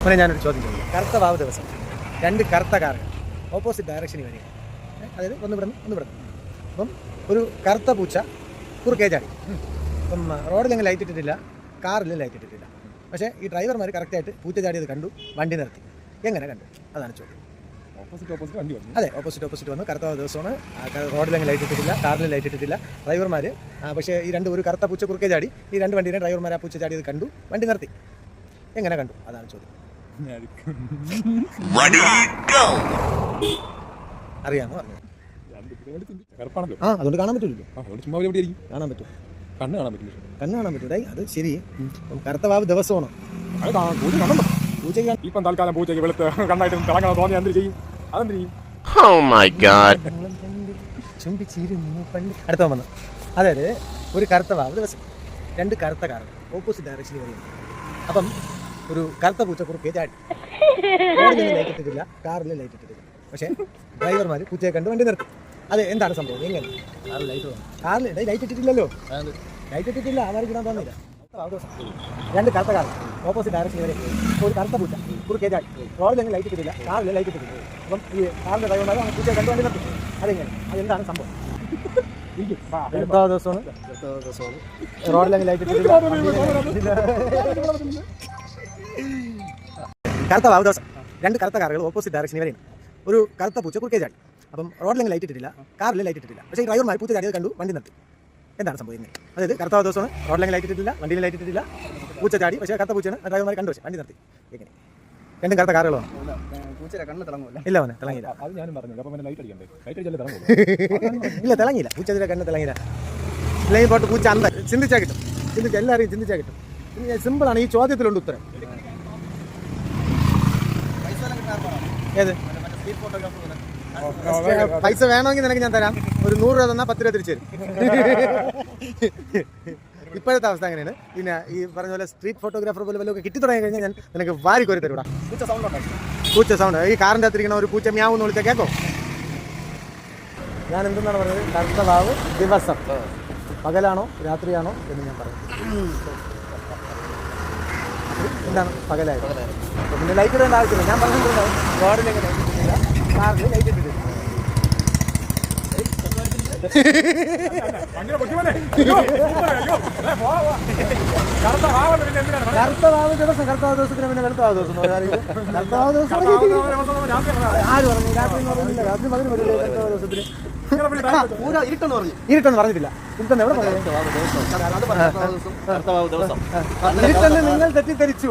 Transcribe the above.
അങ്ങനെ ഞാനൊരു ചോദ്യം ചോദിക്കും. കറുത്ത വാവ് ദിവസം രണ്ട് കറുത്ത കാറുകൾ ഓപ്പോസിറ്റ് ഡയറക്ഷനിൽ വരിക, അതായത് ഒന്ന് ഇവിടുന്ന് ഒന്ന് ഇവിടുന്ന്. അപ്പം ഒരു കറുത്ത പൂച്ച കുറുക്കേ ചാടി. അപ്പം റോഡിലെങ്കിലും ലൈറ്റ് ഇട്ടിട്ടില്ല, കാറിൽ ലൈറ്റ് ഇട്ടിട്ടില്ല. പക്ഷേ ഈ ഡ്രൈവർമാർ കറക്റ്റായിട്ട് പൂച്ച ചാടിയത് കണ്ടു, വണ്ടി നിർത്തി. എങ്ങനെ കണ്ടു? അതാണ് ചോദ്യം. വണ്ടി വന്നു. അതെ, ഓപ്പോസിറ്റ് വന്നു. കറുത്ത ദിവസമാണ്. റോഡിലെങ്കിലും ലൈറ്റ് ഇട്ടിട്ടില്ല, കാറിൽ ലൈറ്റ് ഇട്ടിട്ടില്ല. ഡ്രൈവർമാർ പക്ഷേ ഈ ഒരു കറുത്ത പൂച്ച കുറുക്കേ ചാടി, ഈ രണ്ട് വണ്ടീനെ ഡ്രൈവർമാർ ആ പൂച്ച ചാടിയത് കണ്ടു, വണ്ടി നിർത്തി. എങ്ങനെ കണ്ടു? അതാണ് ചോദ്യം. അറിയാമോ? ആ, അതുകൊണ്ട് കാണാൻ പറ്റില്ലല്ലോ. കാണാൻ പറ്റും, കണ്ണ് കാണാൻ പറ്റില്ല. കണ്ണ് കാണാൻ പറ്റൂല. അത് ശരി. കറുത്ത വാവ് ദിവസമാണ്. പൂച്ചയ്ക്ക് ഇപ്പം തൽക്കാലം പൂച്ചയ്ക്ക് വെളുത്ത് കണ്ണായിട്ട് തിളങ്ങണം തോന്നി എന്ത് ചെയ്യും? അതെന്ത് ചെയ്യും? അടുത്ത വന്നു. അതായത് ഒരു കറുത്ത വാവ് ദിവസം രണ്ട് കറുത്ത കാറുകൾ ഓപ്പോസിറ്റ് ഡയറക്ഷനിൽ വരുന്നു. അപ്പം ഒരു കറുത്ത പൂച്ച കുറുക്കേ ചാടി. റോഡിൽ ലൈറ്റ് ഇട്ടിട്ടില്ല, കാറിൽ ലൈറ്റ് ഇട്ടിട്ടില്ല. പക്ഷേ ഡ്രൈവർമാർ പൂച്ചയെ കണ്ട് വണ്ടി നിർത്തി. അത് എന്താണ് സംഭവം? എങ്ങനെ? കാറിൽ ലൈറ്റ് ഇട്ടിട്ടില്ലല്ലോ, ലൈറ്റ് ഇട്ടിട്ടില്ല, ആവാരിക്കിടാൻ തോന്നില്ല. രണ്ട് കറുത്ത കാർ ഓപ്പോസിറ്റ് ഡയറക്ഷനിൽ വരെ ഒരു കറുത്ത പൂച്ച കുറുക്കേ ചാടി. റോഡിൽ ലൈറ്റ് ഇട്ടിട്ടില്ല, കാറിൽ ലൈറ്റ് ഇട്ടിട്ടില്ല. അപ്പം ഈ കാറിൻ്റെ ഡ്രൈവർമാർ പൂച്ചയെ കണ്ട് വണ്ടി നിർത്തി. അതെങ്ങനെ? അതെന്താണ് സംഭവം? ദിവസമാണ് റോഡിലെങ്കിൽ ലൈറ്റ് ഇട്ടിട്ടില്ല. കറുത്ത വാവ് ദിവസം രണ്ട് കറുത്ത കാറുകൾ ഓപ്പോസിറ്റ് ഡയറക്ഷനിൽ വരെയാണ്. ഒരു കറുത്ത പൂച്ച കുറുക്കേ ചാടി. അപ്പം റോഡിലെങ്കിൽ ലൈറ്റ് ഇട്ടിട്ടില്ല, കാറിൽ ലൈറ്റ് ഇട്ടിട്ടില്ല. പക്ഷേ ഈ ഡ്രൈവർമാർ പൂച്ച ചാടിയത് കണ്ടു, വണ്ടി നിർത്തി. എന്താണ് സംഭവിക്കുന്നത്? അതായത് കറുത്ത വാവ് ദിവസമാണ്, റോഡിലെങ്കിൽ ലൈറ്റ് ഇട്ടിട്ടില്ല, വണ്ടിയിൽ ലൈറ്റ് ഇട്ടിട്ടില്ല, പൂച്ച ചാടി. പക്ഷേ കറുത്ത പൂച്ചയാണ്, ഡ്രൈവർമാർ കണ്ടു, പക്ഷേ വണ്ടി നിർത്തി. എങ്ങനെ? രണ്ടും കറുത്ത കാറുകളാണ്. ഇല്ല, അവനെ തിളങ്ങിയില്ല. അത് ഞാനും പറഞ്ഞില്ല. അപ്പം ലൈറ്റ് അടിക്കണ്ടേ? ലൈറ്റ് അടിച്ചാലേ ഇല്ല, തിളങ്ങിയില്ല. പൂച്ചയുടെ കണ്ണ് തിളങ്ങിയില്ല. അല്ലെങ്കിൽ പോട്ട് പൂച്ച അന്ത ചിന്തിച്ചാൽ കിട്ടും. എല്ലാവരെയും ചിന്തിച്ചാൽ കിട്ടും. സിമ്പിളാണ്. ഈ ചോദ്യത്തിലുണ്ട് ഉത്തരം. ഏത് പൈസ വേണമെങ്കിൽ നിനക്ക് ഞാൻ തരാം. ഒരു 100 രൂപ തന്നാൽ 10 രൂപ തിരിച്ചു തരും. ഇപ്പോഴത്തെ അവസ്ഥ അങ്ങനെയാണ്. പിന്നെ ഈ പറഞ്ഞ പോലെ സ്ട്രീറ്റ് ഫോട്ടോഗ്രാഫർ പോലെ വല്ലതൊക്കെ കിട്ടി തുടങ്ങി കഴിഞ്ഞാൽ ഞാൻ നിനക്ക് വാരിക്കോരി തരൂടാ. പൂച്ച സൗണ്ട്. ഈ കാറിൻ്റെ അകത്തിരിക്കണ ഒരു പൂച്ച മ്യാവെന്ന് വിളിച്ചാൽ കേൾക്കോ? ഞാൻ എന്തെന്നാണ് പറഞ്ഞത്? കറുത്ത വാവ് ദിവസം പകലാണോ രാത്രിയാണോ എന്ന് ഞാൻ പറഞ്ഞു. എന്താണ് പകലായത്? പിന്നെ ലൈറ്റ് ഇടേണ്ട ആവശ്യമില്ല. ഞാൻ പറഞ്ഞിട്ടുണ്ടാവും റോഡിലേക്ക് ലൈറ്റ് ഇട്ടിട്ടില്ല, കാറിൽ ലൈറ്റ് ഇട്ടിട്ടില്ല. കറുത്ത വാവ് ദിവസം, കറുത്ത വാവ് ദിവസത്തിന് പിന്നെ വെളുത്ത വാവ് ദിവസം. കറുത്ത വാവ് ദിവസം ആര് പറഞ്ഞു? രാത്രി എന്ന് പറഞ്ഞില്ല. രാത്രി 11 വരെ കറുത്ത വാവ് ദിവസത്തിന് ഇരുട്ടെന്ന് പറഞ്ഞിട്ടില്ല. ഇരുട്ടെന്ന് എവിടെ പറഞ്ഞു? ഇരുട്ടെന്ന് നിങ്ങൾ തെറ്റിദ്ധരിച്ചു.